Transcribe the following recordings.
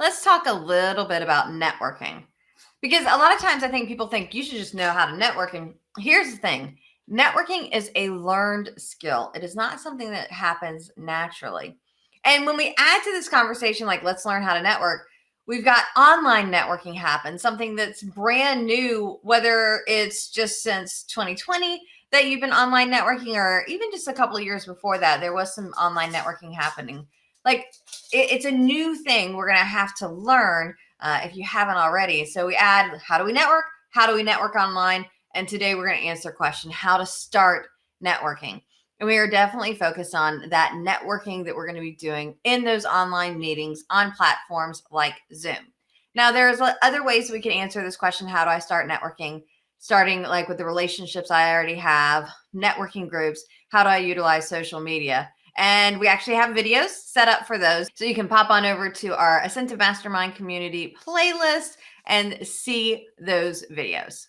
let's talk a little bit about networking. Because a lot of times I think people think you should just know how to network. And here's the thing. Networking is a learned skill. It is not something that happens naturally. And when we add to this conversation, like let's learn how to network, we've got online networking happen, something that's brand new, whether it's just since 2020 that you've been online networking, or even just a couple of years before that, there was some online networking happening. Like it's a new thing we're going to have to learn if you haven't already. So we add, how do we network? How do we network online? And today we're going to answer the question, how to start networking. And we are definitely focused on that networking that we're going to be doing in those online meetings on platforms like Zoom. Now, there's other ways we can answer this question, how do I start networking? Starting like with the relationships I already have, networking groups, how do I utilize social media? And we actually have videos set up for those. So you can pop on over to our Asentiv Mastermind Community playlist and see those videos.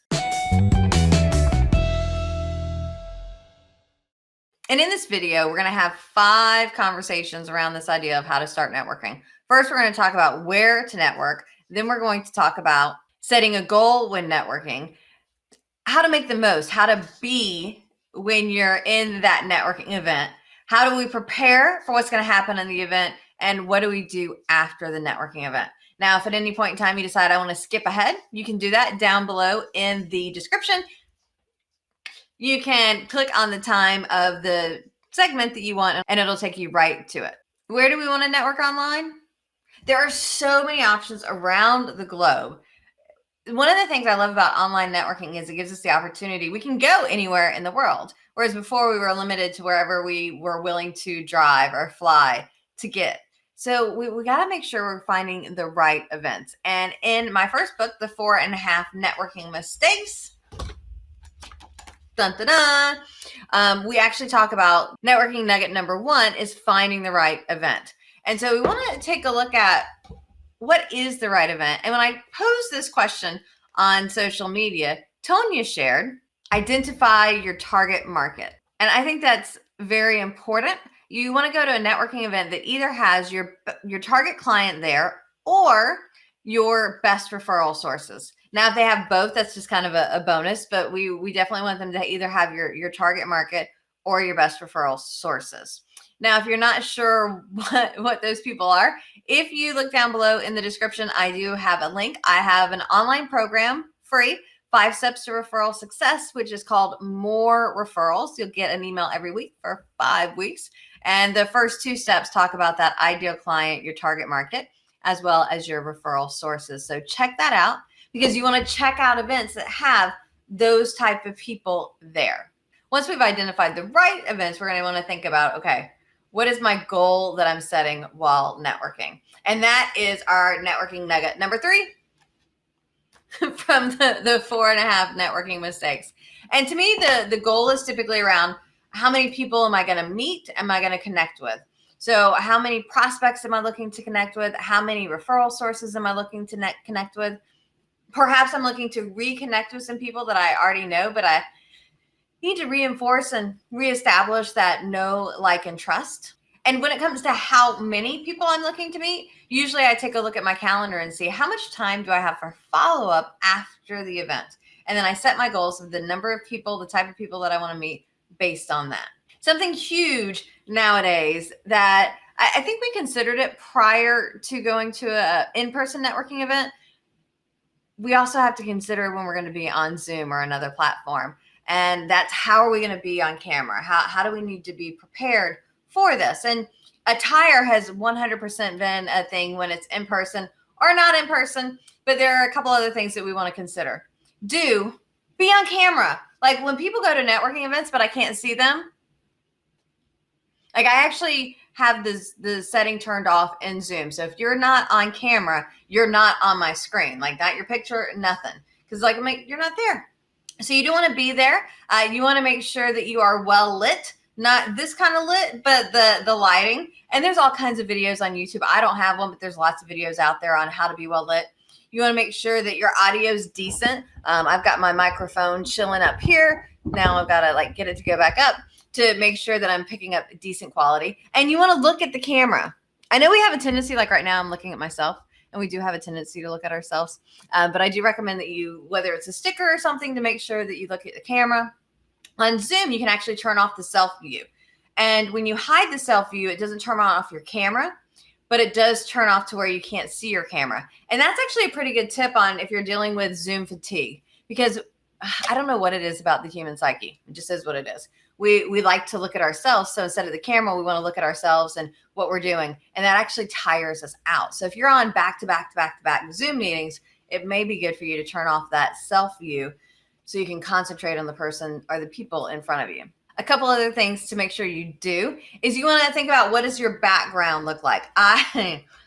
And in this video, we're going to have 5 conversations around this idea of how to start networking. First, we're going to talk about where to network. Then we're going to talk about setting a goal when networking, how to make the most, how to be when you're in that networking event. How do we prepare for what's going to happen in the event? And what do we do after the networking event? Now, if at any point in time you decide I want to skip ahead, you can do that down below in the description. You can click on the time of the segment that you want, and it'll take you right to it. Where do we want to network online? There are so many options around the globe. One of the things I love about online networking is it gives us the opportunity. We can go anywhere in the world, whereas before we were limited to wherever we were willing to drive or fly to get. So we got to make sure we're finding the right events. And in my first book, The 4.5 Networking Mistakes, dun, dun, dun, we actually talk about networking nugget number 1 is finding the right event. And so we want to take a look at what is the right event. And when I posed this question on social media, Tonya shared, identify your target market. And I think that's very important. You want to go to a networking event that either has your target client there or your best referral sources. Now, if they have both, that's just kind of a bonus, but we definitely want them to either have your target market or your best referral sources. Now, if you're not sure what those people are, if you look down below in the description, I do have a link. I have an online program, free, 5 steps to referral success, which is called MORE Referrals. You'll get an email every week for 5 weeks. And the first 2 steps talk about that ideal client, your target market, as well as your referral sources. So check that out because you want to check out events that have those type of people there. Once we've identified the right events, we're going to want to think about, okay, what is my goal that I'm setting while networking? And that is our networking nugget number 3 from the 4.5 networking mistakes. And to me, the goal is typically around how many people am I going to meet? Am I going to connect with? So how many prospects am I looking to connect with? How many referral sources am I looking to connect with? Perhaps I'm looking to reconnect with some people that I already know, but I need to reinforce and reestablish that know, like, and trust. And when it comes to how many people I'm looking to meet, usually I take a look at my calendar and see how much time do I have for follow-up after the event. And then I set my goals of the number of people, the type of people that I want to meet based on that. Something huge nowadays that I think we considered it prior to going to an in-person networking event. We also have to consider when we're going to be on Zoom or another platform. And that's how are we going to be on camera? How do we need to be prepared for this? And attire has 100% been a thing when it's in person or not in person, but there are a couple other things that we want to consider. Be on camera. Like when people go to networking events, but I can't see them. Like I actually have the setting turned off in Zoom. So if you're not on camera, you're not on my screen. Like not your picture, nothing. Because like you're not there. So you do want to be there. You want to make sure that you are well lit, not this kind of lit, but the lighting. And there's all kinds of videos on YouTube. I don't have one, but there's lots of videos out there on how to be well lit. You want to make sure that your audio is decent. I've got my microphone chilling up here. Now I've got to get it to go back up to make sure that I'm picking up decent quality. And you want to look at the camera. I know we have a tendency, like right now, I'm looking at myself and we do have a tendency to look at ourselves. But I do recommend that you, whether it's a sticker or something, to make sure that you look at the camera. On Zoom, you can actually turn off the self view. And when you hide the self view, it doesn't turn off your camera, but it does turn off to where you can't see your camera. And that's actually a pretty good tip on if you're dealing with Zoom fatigue, because I don't know what it is about the human psyche. It just is what it is. We like to look at ourselves. So instead of the camera, we want to look at ourselves and what we're doing. And that actually tires us out. So if you're on back-to-back Zoom meetings, it may be good for you to turn off that self view so you can concentrate on the person or the people in front of you. A couple other things to make sure you do is you want to think about, what does your background look like?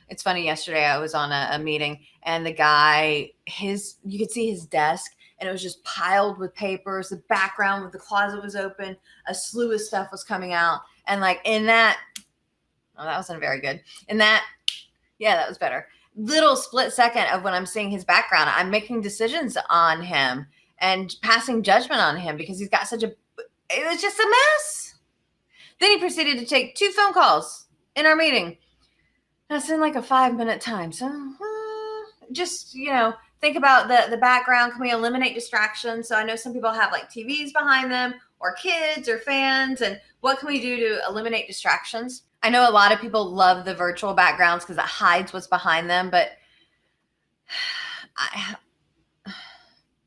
It's funny, yesterday I was on a meeting, and the guy, you could see his desk, and it was just piled with papers. The background with the closet was open. A slew of stuff was coming out. And like in that, oh, that wasn't very good. In that, yeah, that was better. Little split second of when I'm seeing his background, I'm making decisions on him and passing judgment on him because he's got it was just a mess. Then he proceeded to take 2 phone calls in our meeting. That's in like a 5-minute time. So just, think about the background. Can we eliminate distractions? So I know some people have like TVs behind them or kids or fans. And what can we do to eliminate distractions? I know a lot of people love the virtual backgrounds because it hides what's behind them. But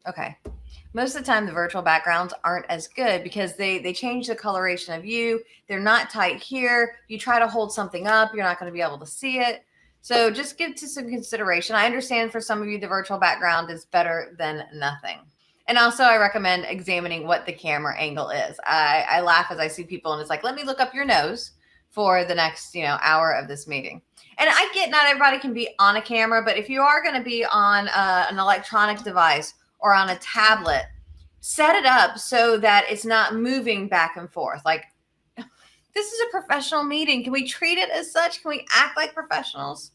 okay. Most of the time, the virtual backgrounds aren't as good because they change the coloration of you. They're not tight here. You try to hold something up, you're not going to be able to see it. So just give to some consideration. I understand for some of you, the virtual background is better than nothing. And also, I recommend examining what the camera angle is. I laugh as I see people, and it's like, let me look up your nose for the next hour of this meeting. And I get not everybody can be on a camera, but if you are going to be on an electronic device or on a tablet, set it up so that it's not moving back and forth. Like, this is a professional meeting. Can we treat it as such? Can we act like professionals?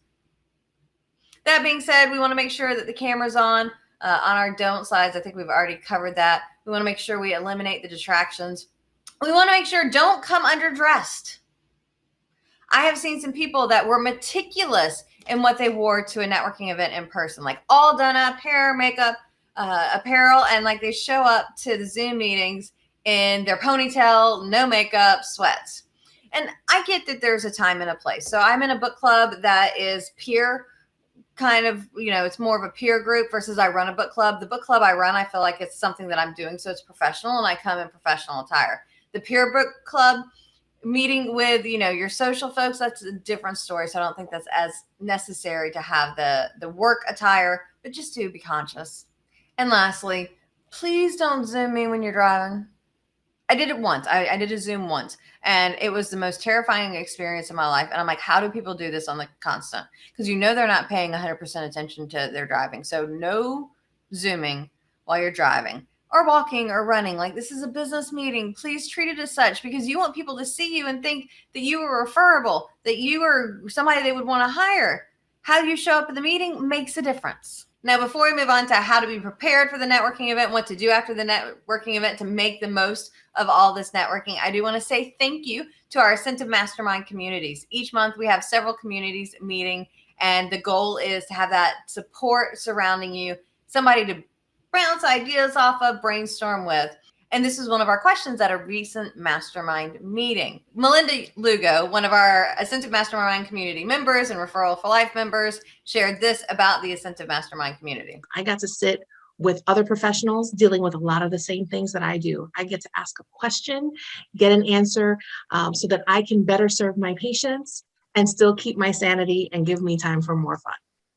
That being said, we want to make sure that the camera's on our don't slides. I think we've already covered that. We want to make sure we eliminate the distractions. We want to make sure don't come underdressed. I have seen some people that were meticulous in what they wore to a networking event in person, like all done up, hair, makeup, apparel, and like they show up to the Zoom meetings in their ponytail, no makeup, sweats. And I get that there's a time and a place. So I'm in a book club that is peer kind of, it's more of a peer group versus I run a book club. The book club I run, I feel like it's something that I'm doing, so it's professional, and I come in professional attire. The peer book club meeting with, your social folks, that's a different story. So I don't think that's as necessary to have the work attire, but just to be conscious. And lastly, please don't Zoom me when you're driving. I did it once. I did a Zoom once, and it was the most terrifying experience of my life. And I'm like, how do people do this on the constant? Because they're not paying 100% attention to their driving. So no Zooming while you're driving or walking or running. Like, this is a business meeting. Please treat it as such, because you want people to see you and think that you are referable, that you are somebody they would want to hire. How you show up at the meeting makes a difference. Now, before we move on to how to be prepared for the networking event, what to do after the networking event to make the most of all this networking, I do want to say thank you to our Asentiv Mastermind communities. Each month we have several communities meeting, and the goal is to have that support surrounding you, somebody to bounce ideas off of, brainstorm with. And this is one of our questions at a recent mastermind meeting. Melinda Lugo, one of our Asentiv Mastermind community members and Referral for Life members, shared this about the Asentiv Mastermind community. I got to sit with other professionals dealing with a lot of the same things that I do. I get to ask a question, get an answer, so that I can better serve my patients and still keep my sanity and give me time for more fun.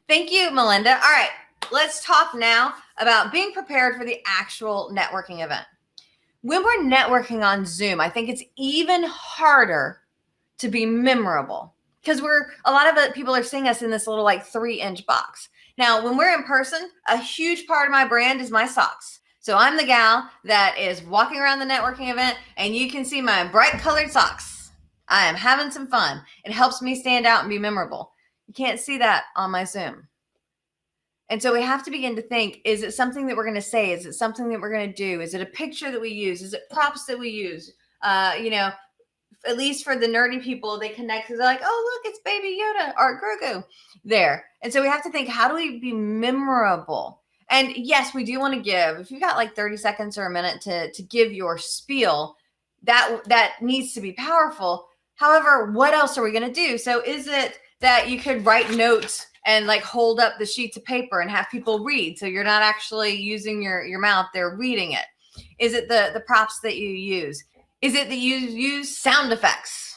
Thank you, Melinda. All right, let's talk now about being prepared for the actual networking event. When we're networking on Zoom, I think it's even harder to be memorable because a lot of people are seeing us in this little 3-inch box. Now, when we're in person, a huge part of my brand is my socks. So I'm the gal that is walking around the networking event, and you can see my bright colored socks. I am having some fun. It helps me stand out and be memorable. You can't see that on my Zoom. And so we have to begin to think, is it something that we're going to say? Is it something that we're going to do? Is it a picture that we use? Is it props that we use? at least for the nerdy people, they connect because they're like, oh, look, it's Baby Yoda or Grogu there. And so we have to think, how do we be memorable? And yes, we do want to give, if you've got like 30 seconds or a minute to give your spiel, that needs to be powerful. However, what else are we going to do? So is it that you could write notes and like hold up the sheets of paper and have people read, so you're not actually using your mouth, they're reading it? Is it the props that you use? Is it that you use sound effects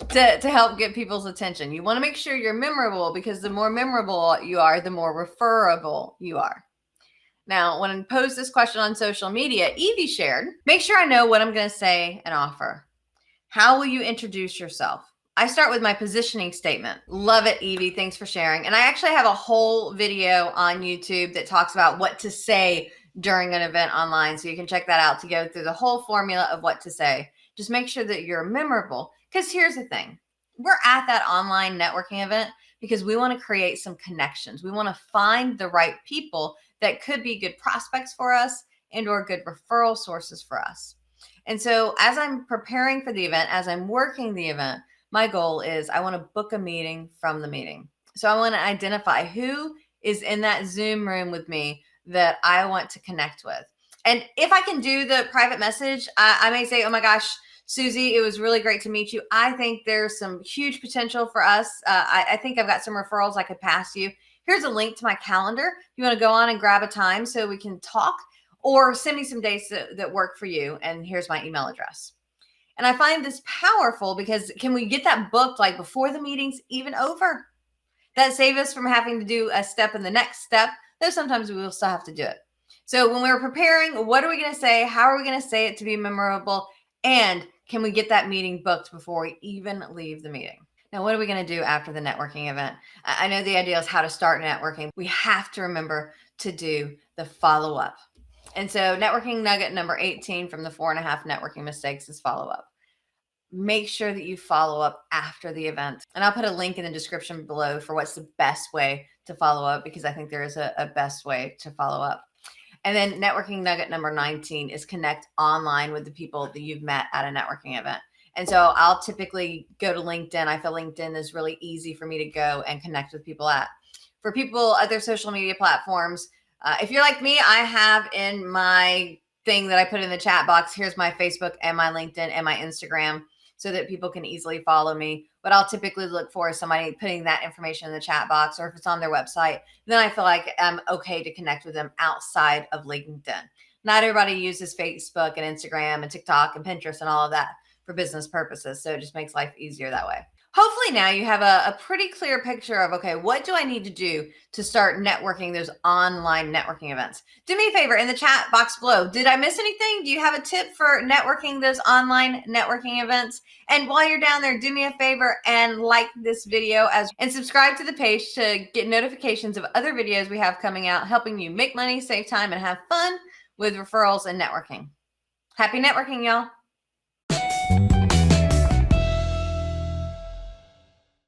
to help get people's attention? You want to make sure you're memorable, because the more memorable you are, the more referable you are. Now, when I posed this question on social media, Evie shared, make sure I know what I'm going to say and offer. How will you introduce yourself? I start with my positioning statement. Love it, Evie. Thanks for sharing. And I actually have a whole video on YouTube that talks about what to say during an event online. So you can check that out to go through the whole formula of what to say. Just make sure that you're memorable. Because here's the thing. We're at that online networking event because we want to create some connections. We want to find the right people that could be good prospects for us and or good referral sources for us. And so as I'm preparing for the event, as I'm working the event, my goal is I want to book a meeting from the meeting. So I want to identify who is in that Zoom room with me that I want to connect with. And if I can do the private message, I may say, oh my gosh, Susie, it was really great to meet you. I think there's some huge potential for us. I think I've got some referrals I could pass you. Here's a link to my calendar. You want to go on and grab a time so we can talk, or send me some dates that work for you. And here's my email address. And I find this powerful because can we get that booked like before the meeting's even over? That saves us from having to do a step in the next step, though sometimes we will still have to do it. So when we're preparing, what are we going to say? How are we going to say it to be memorable? And can we get that meeting booked before we even leave the meeting? Now, what are we going to do after the networking event? I know the idea is how to start networking. We have to remember to do the follow-up. And so networking nugget number 18 from the 4.5 networking mistakes is follow-up. Make sure that you follow up after the event. And I'll put a link in the description below for what's the best way to follow up, because I think there is a best way to follow up. And then networking nugget number 19 is connect online with the people that you've met at a networking event. And so I'll typically go to LinkedIn. I feel LinkedIn is really easy for me to go and connect with people at. For people, other social media platforms, if you're like me, I have in my thing that I put in the chat box, here's my Facebook and my LinkedIn and my Instagram, so that people can easily follow me. What I'll typically look for is somebody putting that information in the chat box, or if it's on their website, then I feel like I'm okay to connect with them outside of LinkedIn. Not everybody uses Facebook and Instagram and TikTok and Pinterest and all of that for business purposes. So it just makes life easier that way. Hopefully now you have a pretty clear picture of, okay, what do I need to do to start networking those online networking events? Do me a favor in the chat box below. Did I miss anything? Do you have a tip for networking those online networking events? And while you're down there, do me a favor and like this video and subscribe to the page to get notifications of other videos we have coming out, helping you make money, save time, and have fun with referrals and networking. Happy networking, y'all.